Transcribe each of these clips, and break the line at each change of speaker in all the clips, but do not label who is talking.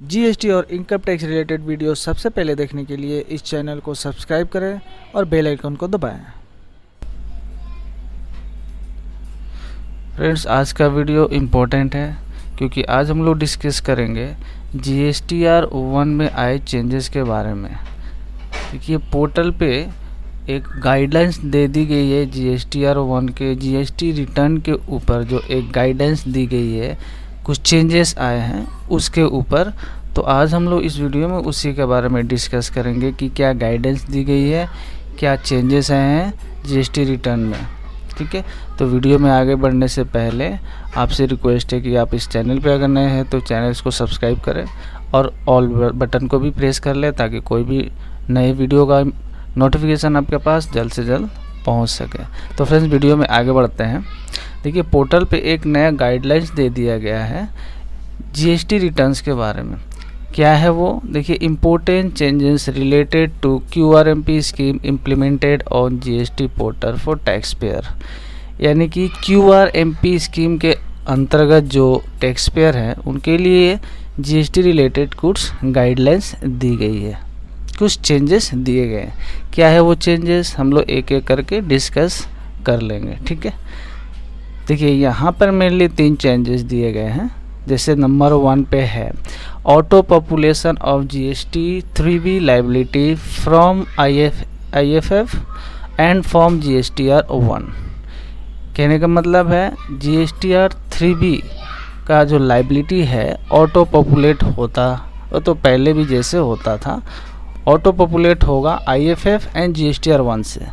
GST और income tax related video सबसे पहले देखने के लिए इस चैनल को सब्सक्राइब करें और बेल आइकन को दबाएं। फ्रेंड्स, आज का वीडियो इम्पोर्टेंट है क्योंकि आज हम लोग डिस्कस करेंगे जीएसटीआर 1 में आए चेंजेस के बारे में। देखिए, पोर्टल पे एक गाइडेंस दे दी गई है जीएसटीआर 1 के जीएसटी रिटर्न के ऊपर। जो एक गाइडेंस दी गई है, कुछ चेंजेस आए हैं उसके ऊपर। तो आज हम लोग इस वीडियो में उसी के बारे में डिस्कस करेंगे कि क्या गाइडेंस दी गई है, क्या चेंजेस आए हैं जीएसटी रिटर्न में। ठीक है, तो वीडियो में आगे बढ़ने से पहले आपसे रिक्वेस्ट है कि आप इस चैनल पे अगर नए हैं तो चैनल को सब्सक्राइब करें और ऑल बटन को भी प्रेस कर लें ताकि कोई भी नए वीडियो का नोटिफिकेशन आपके पास जल्द से जल्द पहुंच सके। तो फ्रेंड्स, वीडियो में आगे बढ़ते हैं। देखिए, पोर्टल पे एक नया गाइडलाइंस दे दिया गया है जीएसटी रिटर्न्स के बारे में। क्या है वो? देखिए, important changes related to QRMP scheme implemented on GST portal for tax payer. यानी कि क्यूआरएमपी स्कीम के अंतर्गत जो टैक्स पेयर हैं उनके लिए जीएसटी रिलेटेड कुछ गाइडलाइंस दी गई है, कुछ चेंजेस दिए गए हैं। क्या है वो चेंजेस, हम लोग एक एक करके डिस्कस कर लेंगे। ठीक है, देखिए यहाँ पर मेनली 3 चेंजेस दिए गए हैं। जैसे नंबर 1 पे है auto population of GST 3B liability from IFF and from GSTR 1। कहने का मतलब है जीएसटीआर 3B का जो लाइबिलिटी है ऑटो पॉपुलेट होता, वो तो पहले भी जैसे होता था, ऑटो पॉपुलेट होगा आईएफएफ एंड जीएसटीआर 1 से।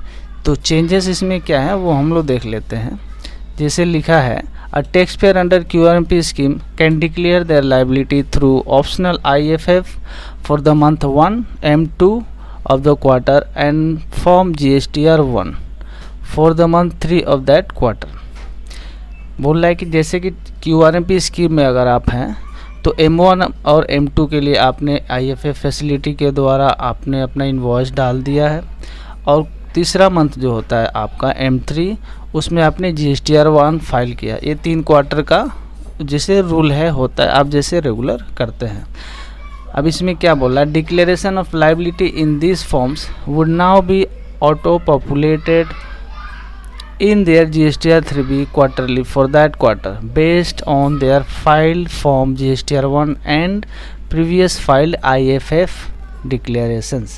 तो चेंजेस इसमें क्या है वो हम लोग देख लेते हैं। जैसे लिखा है, a tax payer under QRMP scheme can declare there liability through optional IFF for the month 1 M2 of the quarter and form GSTR 1 for the month 3 of that quarter. बोल रहा है कि जैसे कि क्यूआरएमपी स्कीम में अगर आप हैं तो M1 और M2 के लिए आपने आईएफएफ फैसिलिटी के द्वारा आपने अपना इनवॉइस डाल दिया है, और तीसरा मंथ जो होता है आपका M3 उसमें आपने जीएसटीआर 1 फाइल किया। ये 3 क्वार्टर का जैसे रूल है होता है, आप जैसे रेगुलर करते हैं। अब इसमें क्या बोला है, declaration of liability in this forms would now be auto populated in their GSTR 3B quarterly for that quarter based on their filed form GSTR 1 and previous filed IFF declarations।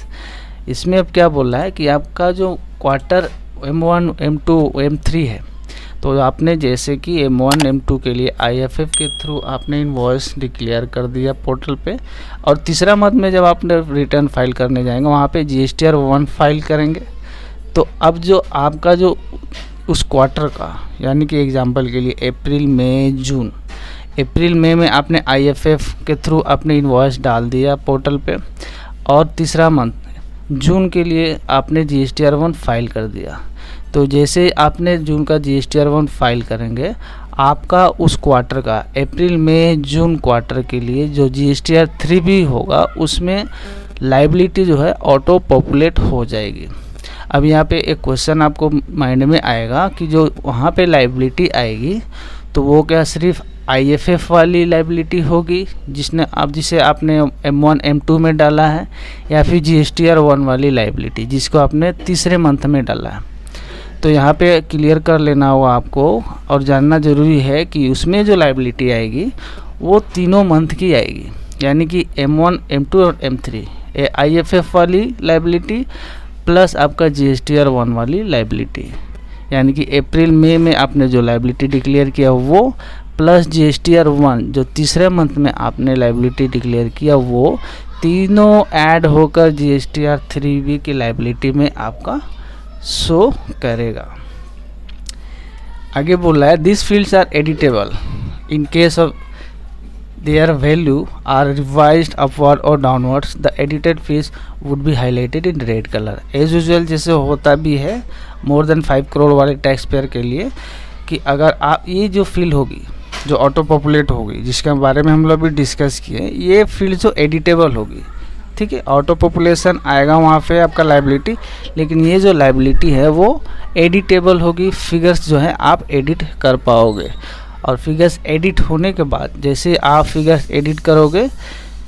इसमें अब क्या बोल रहा है कि आपका जो क्वार्टर M1 M2 M3 है, तो आपने जैसे कि M1 M2 के लिए IFF के थ्रू आपने इनवॉइस डिक्लेयर कर दिया पोर्टल पे, और तीसरा मंथ में जब आपने रिटर्न फाइल करने जाएंगे वहाँ पे GSTR 1 फाइल करेंगे। तो अब जो आपका जो उस क्वार्टर का, यानी कि एग्जांपल के लिए अप्रैल मई जून, अप्रैल मई में आपने आईएफएफ के थ्रू अपने इनवॉइस डाल दिया पोर्टल पे, और तीसरा मंथ जून के लिए आपने जीएसटीआर 1 फाइल कर दिया। तो जैसे आपने जून का जीएसटीआर 1 फाइल करेंगे, आपका उस क्वार्टर का अप्रैल मई जून क्वार्टर के लिए जो जीएसटीआर 3B होगा उसमें लाइबिलिटी जो है ऑटो पॉपुलेट हो जाएगी। अब यहाँ पे एक क्वेश्चन आपको माइंड में आएगा कि जो वहाँ पे लाइबिलिटी आएगी तो वो क्या सिर्फ आईएफएफ वाली लाइबिलिटी होगी जिसे आपने M1 M2 में डाला है, या फिर जीएसटीआर 1 वाली लाइबिलिटी जिसको आपने तीसरे मंथ में डाला है। तो यहाँ पे क्लियर कर लेना होगा आपको, और जानना ज़रूरी है कि उसमें जो लाइबिलिटी आएगी वो तीनों मंथ की आएगी, यानी कि M1 M2 और M3 आईएफएफ वाली लाइबिलिटी प्लस आपका जीएसटीआर 1 वाली लाइबिलिटी। यानी कि अप्रैल मई में आपने जो लाइबिलिटी डिक्लेयर किया वो प्लस जीएसटीआर 1 जो तीसरे मंथ में आपने लाइबिलिटी डिक्लेयर किया, वो तीनों ऐड होकर जीएसटीआर 3B की लाइबिलिटी में आपका शो करेगा। आगे बोल रहा है, this fields are editable in case of their value are revised upward or downwards, the edited fees would be highlighted in red color as usual। जैसे होता भी है मोर देन 5 करोड़ वाले टैक्स पेयर के लिए कि अगर आप ये जो फील्ड होगी जो ऑटो पॉपुलेट होगी, जिसके बारे में हम लोग भी डिस्कस किए, ये फील्ड जो एडिटेबल होगी। ठीक है, ऑटो पॉपुलेशन आएगा वहाँ पे आपका लाइबिलिटी, लेकिन ये जो लाइबिलिटी है वो एडिटेबल होगी। फिगर्स जो है आप एडिट कर पाओगे, और फिगर्स एडिट होने के बाद जैसे आप फिगर्स एडिट करोगे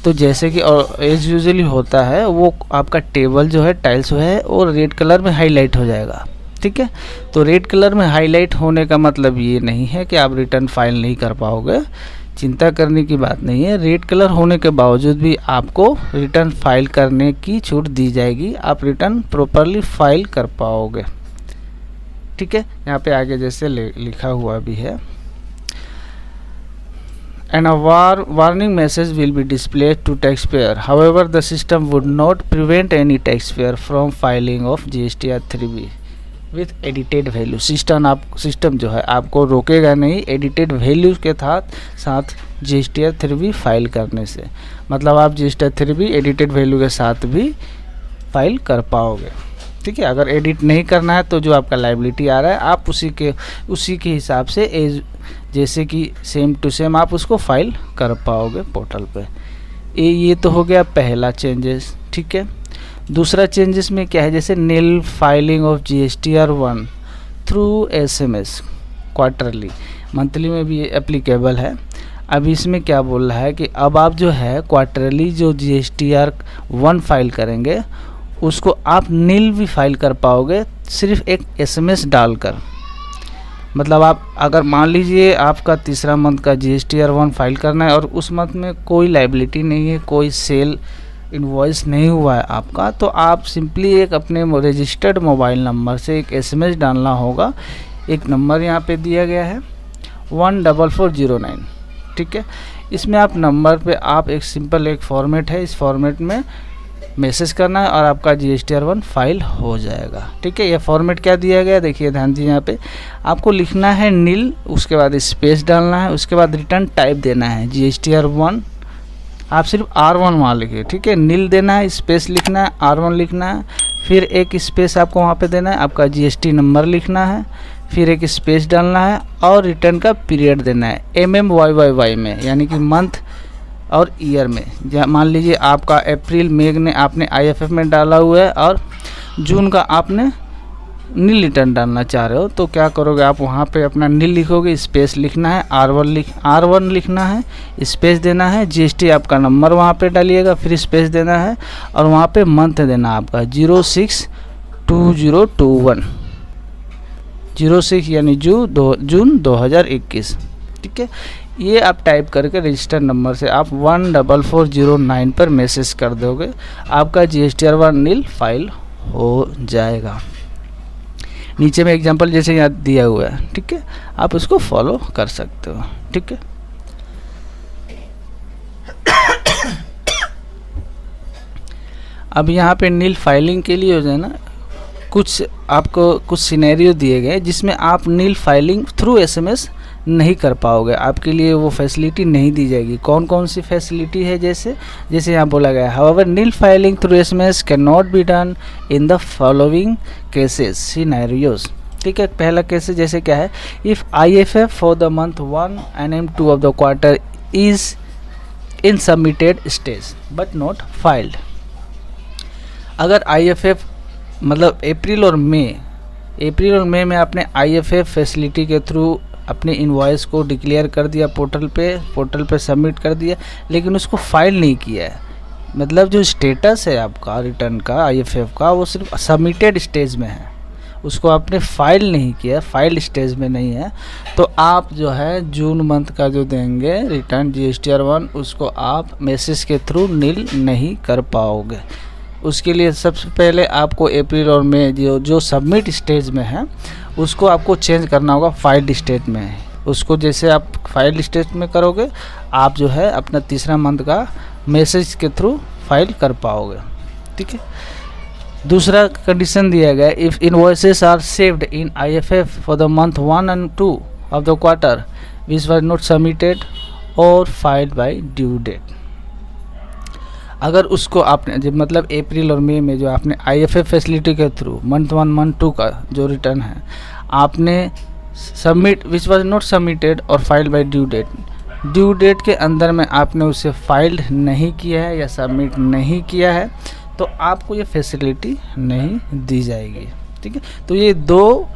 तो जैसे कि एज यूजुअली होता है, वो आपका टेबल जो है टाइल्स जो है वो रेड कलर में हाईलाइट हो जाएगा, ठीक है। तो रेड कलर में हाईलाइट होने का मतलब ये नहीं है कि आप रिटर्न फाइल नहीं कर पाओगे, चिंता करने की बात नहीं है। रेड कलर होने के बावजूद भी आपको रिटर्न फाइल करने की छूट दी जाएगी, आप रिटर्न प्रॉपरली फाइल कर पाओगे, ठीक है। यहाँ पे आगे जैसे लिखा हुआ भी है, and a warning message will be displayed to taxpayer. However, the system would not prevent any taxpayer from filing of GSTR 3B with edited value. System जो है आपको रोकेगा नहीं एडिटेड वैल्यू के साथ GSTR 3B फाइल करने से। मतलब आप GSTR 3B एडिटेड वैल्यू के साथ भी फाइल कर पाओगे, ठीक है। अगर एडिट नहीं करना है तो जो आपका लाइबिलिटी आ रहा है आप उसी के हिसाब से जैसे कि सेम टू सेम आप उसको फाइल कर पाओगे पोर्टल पे। ये तो हो गया पहला चेंजेस, ठीक है। दूसरा चेंजेस में क्या है, जैसे nil filing of GSTR 1 through SMS quarterly, monthly में भी एप्लीकेबल है। अब इसमें क्या बोल रहा है कि अब आप जो है क्वार्टरली जो GSTR 1 फाइल करेंगे उसको आप नील भी फाइल कर पाओगे सिर्फ एक SMS डालकर। मतलब आप अगर मान लीजिए आपका तीसरा मंथ का GSTR 1 फाइल करना है और उस मंथ में कोई लाइबिलिटी नहीं है, कोई सेल इनवॉइस नहीं हुआ है आपका, तो आप सिंपली एक अपने रजिस्टर्ड मोबाइल नंबर से एक SMS डालना होगा। एक नंबर यहाँ पे दिया गया है 14409, ठीक है। इसमें आप नंबर पे आप एक सिंपल एक फॉर्मेट है, इस फॉर्मेट में मैसेज करना है और आपका GSTR 1 फाइल हो जाएगा, ठीक है। यह फॉर्मेट क्या दिया गया देखिए ध्यान दीजिए, यहाँ पे आपको लिखना है नील, उसके बाद स्पेस डालना है, उसके बाद रिटर्न टाइप देना है GSTR 1, आप सिर्फ R1 वहाँ लिखिए, ठीक है। नील देना है, स्पेस लिखना है, R1 लिखना है, फिर एक स्पेस आपको वहाँ पे देना है, आपका GST नंबर लिखना है, फिर एक स्पेस डालना है और रिटर्न का पीरियड देना है MMYYY में, यानी कि मंथ और ईयर में। मान लीजिए आपका अप्रैल मई ने आपने IFF में डाला हुआ है और जून का आपने नील रिटर्न डालना चाह रहे हो, तो क्या करोगे आप वहाँ पे अपना नील लिखोगे, स्पेस लिखना है, R1 लिखना है, स्पेस देना है, GST आपका नंबर वहाँ पे डालिएगा, फिर स्पेस देना है और वहाँ पे मंथ देना आपका 06/2021, 06 यानी जून 2021, ठीक है। ये आप टाइप करके रजिस्टर नंबर से आप 14409 पर मैसेज कर दोगे, आपका GSTR 1 नील फाइल हो जाएगा। नीचे में एग्जांपल जैसे यहाँ दिया हुआ है, ठीक है, आप उसको फॉलो कर सकते हो, ठीक है। अब यहाँ पे नील फाइलिंग के लिए हो जाए ना, आपको कुछ सिनेरियो दिए गए जिसमें आप नील फाइलिंग थ्रू SMS नहीं कर पाओगे, आपके लिए वो फैसिलिटी नहीं दी जाएगी। कौन कौन सी फैसिलिटी है, जैसे यहाँ बोला गया है, however nil filing through SMS can not be done in the following cases scenarios, ठीक है। पहला केस जैसे क्या है, इफ़ IFF for the month 1 and M2 of the quarter is in submitted stage but not filed. अगर IFF मतलब April और मई में आपने IFF फैसिलिटी के थ्रू अपने इनवॉइस को डिक्लेयर कर दिया, पोर्टल पे सबमिट कर दिया, लेकिन उसको फाइल नहीं किया है, मतलब जो स्टेटस है आपका रिटर्न का IFF का वो सिर्फ सबमिटेड स्टेज में है, उसको आपने फाइल नहीं किया, फाइल स्टेज में नहीं है, तो आप जो है जून मंथ का जो देंगे रिटर्न GSTR 1 उसको आप मैसेज के थ्रू नील नहीं कर पाओगे। उसके लिए सबसे पहले आपको अप्रैल और मई जो सबमिट स्टेज में है उसको आपको चेंज करना होगा फाइल्ड स्टेट में। उसको जैसे आप फाइल्ड स्टेट में करोगे आप जो है अपना तीसरा मंथ का मैसेज के थ्रू फाइल कर पाओगे, ठीक है। दूसरा कंडीशन दिया गया, if invoices are saved in IFF for the month 1 and 2 of the quarter which were not submitted और फाइल्ड बाय ड्यू डेट। अगर उसको आपने जब मतलब अप्रैल और मई में जो आपने IFF फैसिलिटी के थ्रू मंथ 1 मंथ 2 का जो रिटर्न है आपने submit which was not submitted और फाइल्ड बाय ड्यू डेट के अंदर में आपने उसे फाइल्ड नहीं किया है या सबमिट नहीं किया है, तो आपको ये फैसिलिटी नहीं दी जाएगी, ठीक है। तो ये दो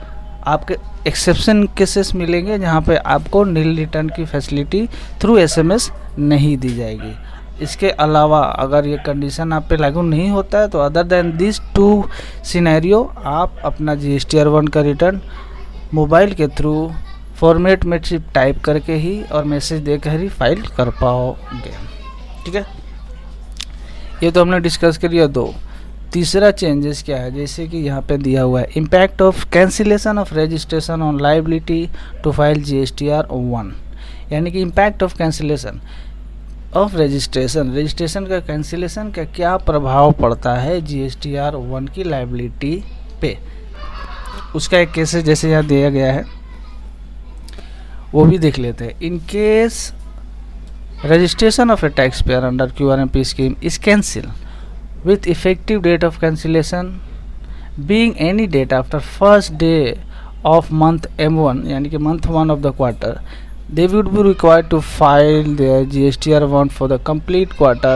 आपके एक्सेप्शन केसेस मिलेंगे जहाँ पे आपको नील रिटर्न की फैसिलिटी थ्रू SMS नहीं दी जाएगी। इसके अलावा अगर ये कंडीशन आप पे लागू नहीं होता है तो अदर देन दिस 2 सिनेरियो आप अपना GSTR1 का रिटर्न मोबाइल के थ्रू फॉर्मेट में सिर्फ टाइप करके ही और मैसेज देकर ही फाइल कर पाओगे। ठीक है, ये तो हमने डिस्कस कर लिया 2। तीसरा चेंजेस क्या है, जैसे कि यहाँ पे दिया हुआ है impact of cancellation of registration on liability to file GSTR1, यानी कि impact of cancellation of registration का कैंसिलेशन का क्या प्रभाव पड़ता है GSTR1 की लाइबिलिटी पे, उसका एक केस जैसे यहाँ दिया गया है वो भी देख लेते हैं। In case registration of A tax payer under QRMP scheme is cancel with effective date of cancellation being any date after first day of month M1, यानी कि month 1 of the quarter, they would be required to file their GSTR1 for the complete quarter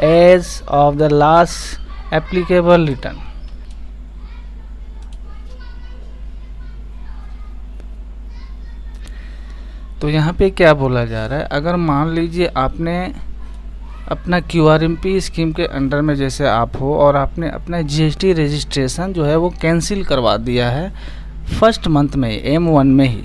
as of the last applicable return। तो यहाँ पे क्या बोला जा रहा है, अगर मान लीजिए आपने अपना QRMP स्कीम के अंडर में जैसे आप हो और आपने अपना GST रजिस्ट्रेशन जो है वो कैंसिल करवा दिया है फर्स्ट मंथ में M1 में ही।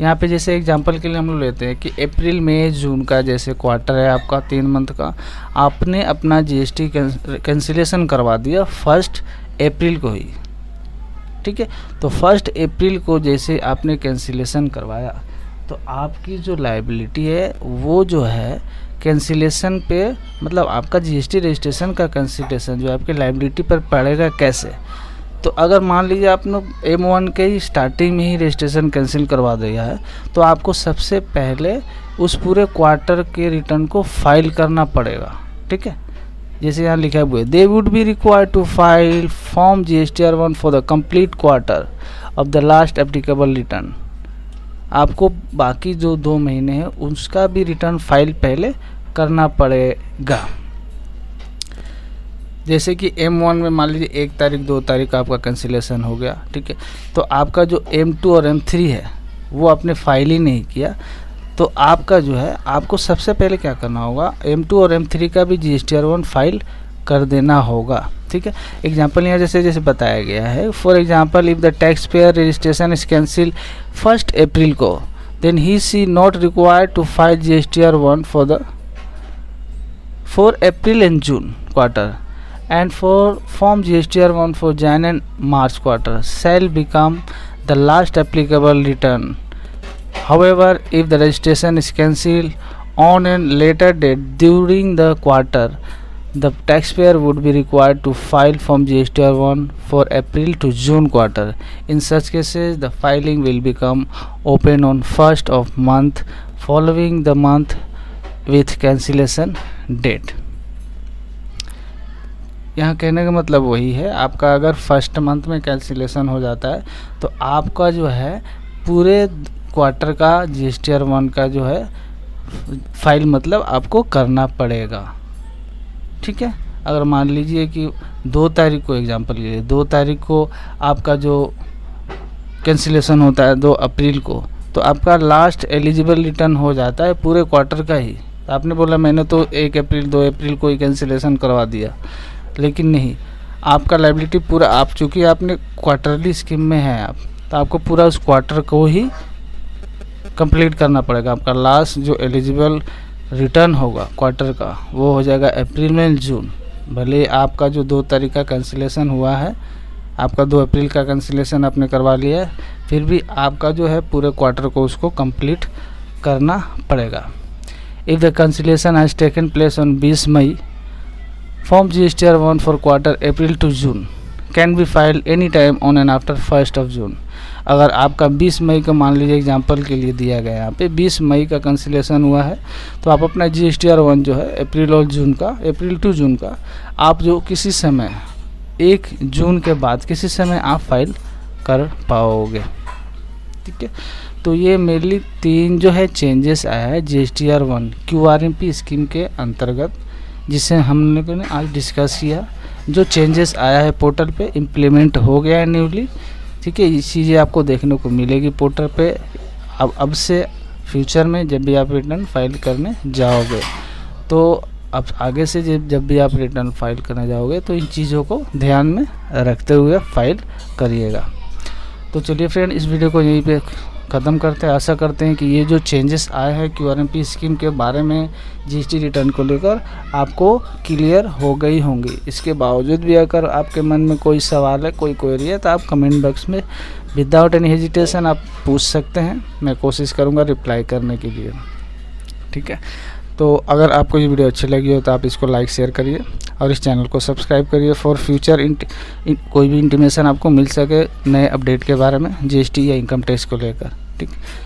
यहाँ पे जैसे एग्जांपल के लिए हम लोग लेते हैं कि अप्रैल मई जून का जैसे क्वार्टर है आपका 3 मंथ का, आपने अपना GST कैंसिलेशन करवा दिया 1 अप्रैल को ही। ठीक है, तो 1 अप्रैल को जैसे आपने कैंसिलेशन करवाया तो आपकी जो लायबिलिटी है वो जो है कैंसिलेशन पे, मतलब आपका GST रजिस्ट्रेशन का कैंसिलेशन जो आपके लायबिलिटी पर पड़ेगा कैसे। तो अगर मान लीजिए आपने M1 के ही स्टार्टिंग में ही रजिस्ट्रेशन कैंसिल करवा दिया है तो आपको सबसे पहले उस पूरे क्वार्टर के रिटर्न को फाइल करना पड़ेगा। ठीक है, जैसे यहाँ लिखा हुआ है they would be required to file form GSTR1 for the complete quarter of the last applicable return. आपको बाकी जो 2 महीने हैं उसका भी रिटर्न फाइल पहले करना पड़ेगा। जैसे कि M1 में मान लीजिए 1 तारीख 2 तारीख आपका कैंसिलेशन हो गया। ठीक है, तो आपका जो M2 और M3 है वो आपने फाइल ही नहीं किया, तो आपका जो है आपको सबसे पहले क्या करना होगा, M2 और M3 का भी GSTR1 फाइल कर देना होगा। ठीक है, एग्जाम्पल यहाँ जैसे बताया गया है, for example if the tax payer registration is cancel 1 April को, then he is not required to file GSTR1 for April and June quarter, and for form GSTR1 for Jan and March quarter shall become the last applicable return. However, if the registration is cancelled on a later date during the quarter, the taxpayer would be required to file form GSTR1 for April to June quarter. In such cases, the filing will become open on 1st of month following the month with cancellation date. यहाँ कहने का मतलब वही है, आपका अगर first month में cancellation हो जाता है तो आपका जो है पूरे क्वार्टर का GSTR1 का जो है फाइल मतलब आपको करना पड़ेगा। ठीक है, अगर मान लीजिए कि 2 तारीख को एग्जांपल के लिए 2 तारीख को आपका जो कैंसिलेशन होता है 2 अप्रैल को, तो आपका लास्ट एलिजिबल रिटर्न हो जाता है पूरे क्वार्टर का ही। आपने बोला मैंने तो 1 अप्रैल 2 अप्रैल को ही कैंसिलेशन करवा दिया, लेकिन नहीं, आपका लायबिलिटी पूरा, आप चूँकि आपने क्वार्टरली स्कीम में हैं आप, तो आपको पूरा उस क्वार्टर को ही कंप्लीट करना पड़ेगा। आपका लास्ट जो एलिजिबल रिटर्न होगा क्वार्टर का वो हो जाएगा अप्रैल में जून। भले आपका जो 2 तारीख का कैंसिलेशन हुआ है, आपका 2 अप्रैल का कैंसिलेशन आपने करवा लिया है, फिर भी आपका जो है पूरे क्वार्टर को उसको कंप्लीट करना पड़ेगा। If the cancellation has taken place on 20 May, form GSTR1 for quarter April to June can be filed any time on and after 1st of June। अगर आपका 20 मई का मान लीजिए एग्जांपल के लिए दिया गया यहाँ पे 20 मई का कैंसिलेशन हुआ है, तो आप अपना GSTR1 जो है अप्रैल और जून का, अप्रैल टू जून का आप जो किसी समय 1 जून के बाद किसी समय आप फाइल कर पाओगे। ठीक है, तो ये मेनली 3 जो है चेंजेस आया है GSTR1 QRMP स्कीम के अंतर्गत, जिसे हम लोगों ने आज डिस्कस किया। जो चेंजेस आया है पोर्टल पे इम्प्लीमेंट हो गया है न्यूली। ठीक है, ये चीज़ें आपको देखने को मिलेगी पोर्टल पे अब से फ्यूचर में जब भी आप रिटर्न फाइल करने जाओगे। तो अब आगे से जब भी आप रिटर्न फाइल करने जाओगे तो इन चीज़ों को ध्यान में रखते हुए फाइल करिएगा। तो चलिए फ्रेंड, इस वीडियो को यहीं पे ख़त्म करते हैं। आशा करते हैं कि ये जो चेंजेस आए हैं QRMP स्कीम के बारे में GST रिटर्न को लेकर आपको क्लियर हो गई होंगी। इसके बावजूद भी अगर आपके मन में कोई सवाल है, कोई क्वेरी है, तो आप कमेंट बॉक्स में विदाउट एनी हेजिटेशन आप पूछ सकते हैं। मैं कोशिश करूँगा रिप्लाई करने के लिए, ठीक है। तो अगर आपको ये वीडियो अच्छी लगी हो तो आप इसको लाइक शेयर करिए और इस चैनल को सब्सक्राइब करिए फॉर फ्यूचर कोई भी इंटीमेशन आपको मिल सके नए अपडेट के बारे में GST या इनकम टैक्स को लेकर, ठीक।